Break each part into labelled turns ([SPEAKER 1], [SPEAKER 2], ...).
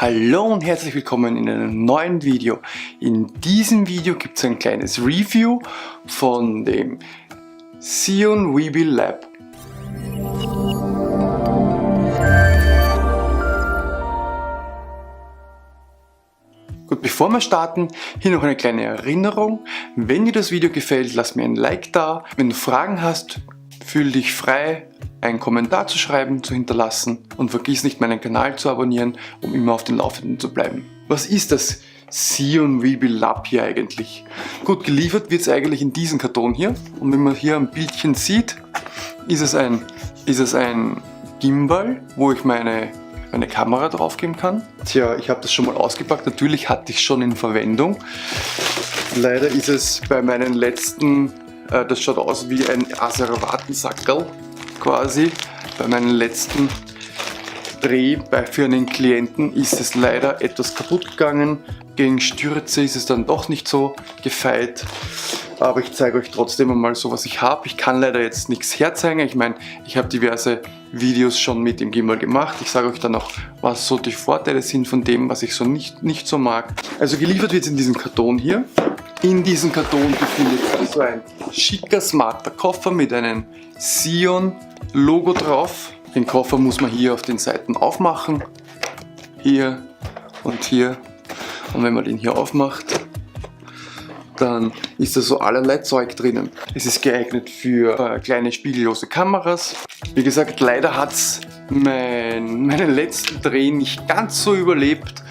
[SPEAKER 1] Hallo und herzlich willkommen in einem neuen Video. In diesem Video gibt es ein kleines Review von dem Xeon Weebill Lab. Gut, bevor wir starten, hier noch eine kleine Erinnerung. Wenn dir das Video gefällt, lass mir ein Like da. Wenn du Fragen hast, fühl dich frei, einen Kommentar zu schreiben, zu hinterlassen und vergiss nicht, meinen Kanal zu abonnieren, um immer auf dem Laufenden zu bleiben. Was ist das Xeon Weebill Lab hier eigentlich? Gut, geliefert wird es eigentlich in diesem Karton hier, und wenn man hier am Bildchen sieht, ist es ein Gimbal, wo ich meine Kamera draufgeben kann. Tja, ich habe das schon mal ausgepackt, natürlich hatte ich es schon in Verwendung. Leider ist es bei meinen letzten, das schaut aus wie ein Asservatensackerl quasi, bei meinem letzten Dreh für einen Klienten ist es leider etwas kaputt gegangen. Gegen Stürze ist es dann doch nicht so gefeit. Aber ich zeige euch trotzdem einmal so, was ich habe. Ich kann leider jetzt nichts herzeigen. Ich meine, ich habe diverse Videos schon mit dem Gimbal gemacht. Ich sage euch dann noch, was so die Vorteile sind von dem, was ich so nicht so mag. Also geliefert wird es in diesem Karton hier. In diesem Karton befindet sich so ein schicker, smarter Koffer mit einem Xeon Logo drauf. Den Koffer muss man hier auf den Seiten aufmachen. Hier und hier. Und wenn man den hier aufmacht, dann ist da so allerlei Zeug drinnen. Es ist geeignet für kleine spiegellose Kameras. Wie gesagt, leider hat es meinen letzten Dreh nicht ganz so überlebt.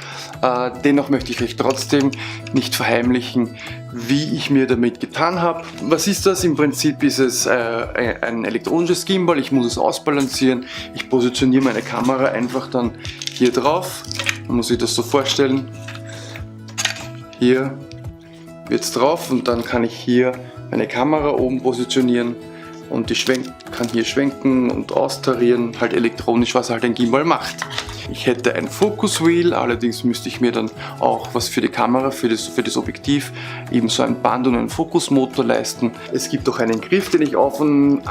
[SPEAKER 1] Dennoch möchte ich euch trotzdem nicht verheimlichen, wie ich mir damit getan habe. Was ist das? Im Prinzip ist es ein elektronisches Gimbal. Ich muss es ausbalancieren. Ich positioniere meine Kamera einfach dann hier drauf. Man muss sich das so vorstellen. Hier wird es drauf und dann kann ich hier meine Kamera oben positionieren und die kann hier schwenken und austarieren, halt elektronisch, was halt ein Gimbal macht. Ich hätte ein Focus Wheel, allerdings müsste ich mir dann auch was für die Kamera, für das Objektiv, eben so ein Band und einen Fokusmotor leisten. Es gibt auch einen Griff, den ich auf- und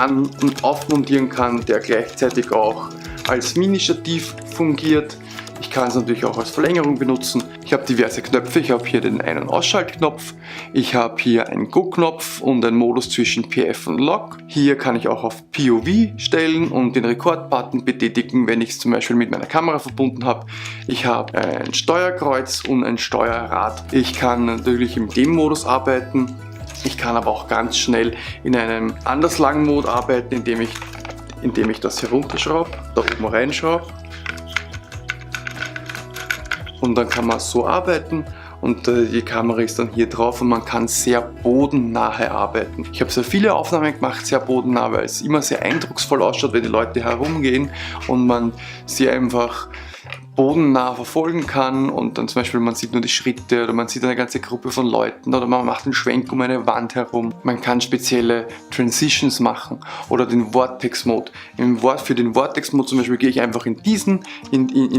[SPEAKER 1] aufmontieren kann, der gleichzeitig auch als Mini-Stativ fungiert. Ich kann es natürlich auch als Verlängerung benutzen. Ich habe diverse Knöpfe. Ich habe hier den Ein- und Ausschaltknopf. Ich habe hier einen Go-Knopf und einen Modus zwischen PF und Lock. Hier kann ich auch auf POV stellen und den Rekord-Button betätigen, wenn ich es zum Beispiel mit meiner Kamera verbunden habe. Ich habe ein Steuerkreuz und ein Steuerrad. Ich kann natürlich im Game-Modus arbeiten. Ich kann aber auch ganz schnell in einem Anderslang-Mode arbeiten, indem ich das herunterschraube, da oben reinschraube. Und dann kann man so arbeiten und die Kamera ist dann hier drauf und man kann sehr bodennahe arbeiten. Ich habe sehr viele Aufnahmen gemacht, sehr bodennah, weil es immer sehr eindrucksvoll ausschaut, wenn die Leute herumgehen und man sie einfach bodennah verfolgen kann und dann zum Beispiel man sieht nur die Schritte oder man sieht eine ganze Gruppe von Leuten oder man macht einen Schwenk um eine Wand herum. Man kann spezielle Transitions machen oder den Vortex-Mode. Für den Vortex-Mode zum Beispiel gehe ich einfach in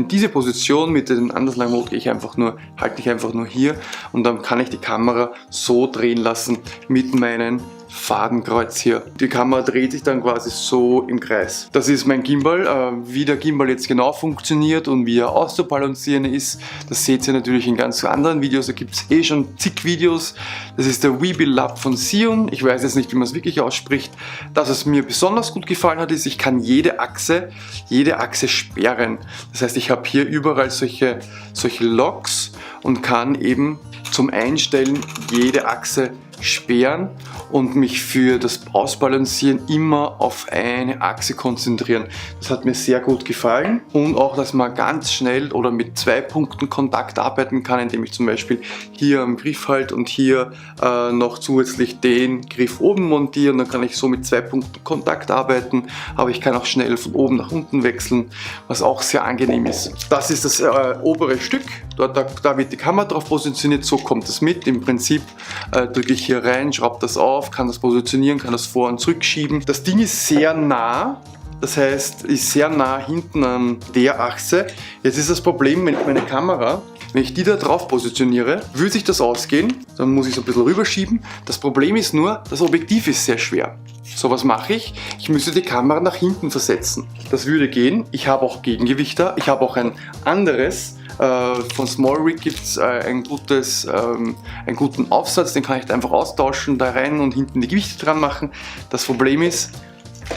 [SPEAKER 1] diese Position, mit dem Anderslang-Mode halte ich einfach nur hier und dann kann ich die Kamera so drehen lassen mit meinen Fadenkreuz hier. Die Kamera dreht sich dann quasi so im Kreis. Das ist mein Gimbal. Wie der Gimbal jetzt genau funktioniert und wie er auszubalancieren ist, das seht ihr natürlich in ganz anderen Videos. Da gibt es schon zig Videos. Das ist der Weebill Lab von Xeon. Ich weiß jetzt nicht, wie man es wirklich ausspricht. Dass es mir besonders gut gefallen hat, ist, ich kann jede Achse sperren. Das heißt, ich habe hier überall solche Locks und kann eben zum Einstellen jede Achse sperren und mich für das Ausbalancieren immer auf eine Achse konzentrieren. Das hat mir sehr gut gefallen und auch, dass man ganz schnell oder mit 2 Punkten Kontakt arbeiten kann, indem ich zum Beispiel hier am Griff halte und hier noch zusätzlich den Griff oben montieren. Dann kann ich so mit 2 Punkten Kontakt arbeiten, aber ich kann auch schnell von oben nach unten wechseln, was auch sehr angenehm ist. Das ist das obere Stück, da wird die Kamera drauf positioniert, so kommt es mit. Im Prinzip drücke ich hier rein, schraube das auf, kann das positionieren, kann das vor- und zurückschieben. Das Ding ist sehr nah, das heißt, ist sehr nah hinten an der Achse. Jetzt ist das Problem, wenn ich meine Kamera, wenn ich die da drauf positioniere, würde sich das ausgehen, dann muss ich es ein bisschen rüberschieben. Das Problem ist nur, das Objektiv ist sehr schwer. So, was mache ich? Ich müsste die Kamera nach hinten versetzen. Das würde gehen. Ich habe auch Gegengewicht da. Ich habe auch ein anderes Von Small Rig gibt es einen guten Aufsatz, den kann ich da einfach austauschen, da rein und hinten die Gewichte dran machen. Das Problem ist,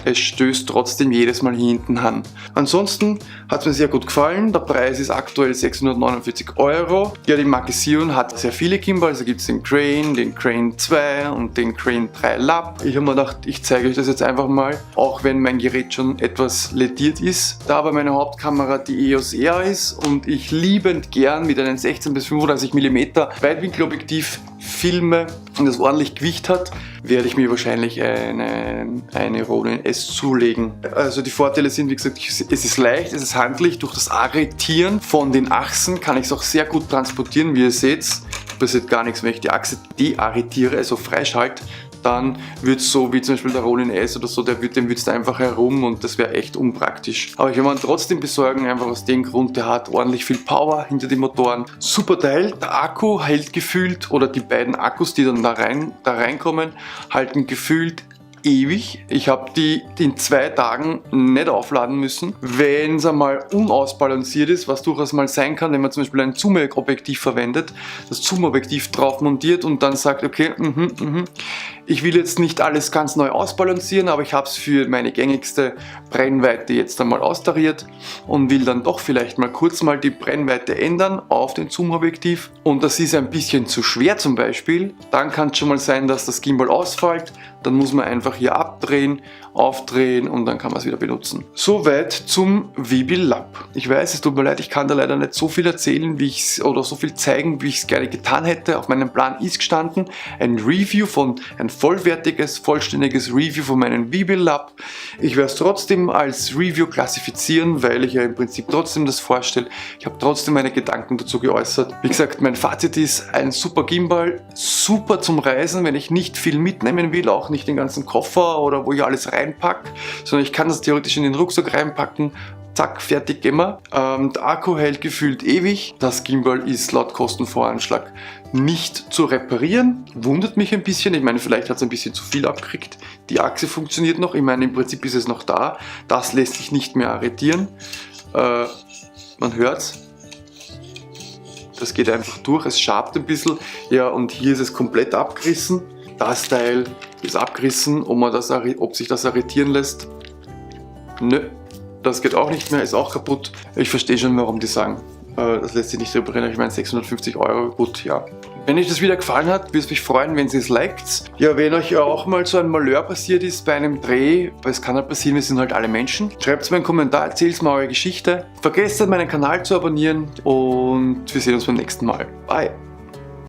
[SPEAKER 1] es stößt trotzdem jedes Mal hier hinten an. Ansonsten hat es mir sehr gut gefallen. Der Preis ist aktuell 649 €. Ja, die Marke Seiun hat sehr viele Gimbals. Also gibt es den Crane 2 und den Crane 3 Lab. Ich habe mir gedacht, ich zeige euch das jetzt einfach mal, auch wenn mein Gerät schon etwas lediert ist. Da aber meine Hauptkamera die EOS R ist und ich liebend gern mit einem 16 bis 35 mm Weitwinkelobjektiv filme und das ordentlich Gewicht hat, werde ich mir wahrscheinlich eine Ronin S zulegen. Also die Vorteile sind, wie gesagt, es ist leicht, es ist handlich. Durch das Arretieren von den Achsen kann ich es auch sehr gut transportieren. Wie ihr seht, passiert gar nichts, wenn ich die Achse dearretiere, also freischalte. Dann wird es so wie zum Beispiel der Ronin S oder so, dem wird es da einfach herum und das wäre echt unpraktisch. Aber ich werde mir trotzdem besorgen, einfach aus dem Grund, der hat ordentlich viel Power hinter den Motoren. Super Teil, der Akku hält gefühlt, oder die beiden Akkus, die dann da reinkommen, halten gefühlt ewig. Ich habe die in 2 Tagen nicht aufladen müssen. Wenn es einmal unausbalanciert ist, was durchaus mal sein kann, wenn man zum Beispiel ein Zoom-Objektiv verwendet, das Zoom-Objektiv drauf montiert und dann sagt, okay, ich will jetzt nicht alles ganz neu ausbalancieren, aber ich habe es für meine gängigste Brennweite jetzt einmal austariert und will dann doch vielleicht mal kurz mal die Brennweite ändern auf den Zoom-Objektiv und das ist ein bisschen zu schwer zum Beispiel, dann kann es schon mal sein, dass das Gimbal ausfällt. Dann muss man einfach hier abdrehen, aufdrehen und dann kann man es wieder benutzen. Soweit zum Weebill Lab. Ich weiß, es tut mir leid, ich kann da leider nicht so viel erzählen, oder so viel zeigen, wie ich es gerne getan hätte. Auf meinem Plan ist gestanden ein vollwertiges, vollständiges Review von meinem Weebill Lab. Ich werde es trotzdem als Review klassifizieren, weil ich ja im Prinzip trotzdem das vorstelle. Ich habe trotzdem meine Gedanken dazu geäußert. Wie gesagt, mein Fazit ist ein super Gimbal, super zum Reisen, wenn ich nicht viel mitnehmen will, auch nicht den ganzen Koffer oder wo ich alles reinpacke, sondern ich kann das theoretisch in den Rucksack reinpacken. Zack, fertig, gehen wir. Der Akku hält gefühlt ewig. Das Gimbal ist laut Kostenvoranschlag nicht zu reparieren. Wundert mich ein bisschen. Ich meine, vielleicht hat es ein bisschen zu viel abgekriegt. Die Achse funktioniert noch. Ich meine, im Prinzip ist es noch da. Das lässt sich nicht mehr arretieren. Man hört es. Das geht einfach durch. Es schabt ein bisschen. Ja, und hier ist es komplett abgerissen. Das Teil ist abgerissen. Ob sich das arretieren lässt? Nö. Das geht auch nicht mehr, ist auch kaputt. Ich verstehe schon, warum die sagen, das lässt sich nicht reparieren. Ich meine, 650 €, gut, ja. Wenn euch das Video gefallen hat, würde es mich freuen, wenn ihr es liked. Ja, wenn euch auch mal so ein Malheur passiert ist bei einem Dreh, weil es kann halt passieren, wir sind halt alle Menschen. Schreibt es mir einen Kommentar, erzählt mir eure Geschichte. Vergesst nicht, meinen Kanal zu abonnieren und wir sehen uns beim nächsten Mal. Bye!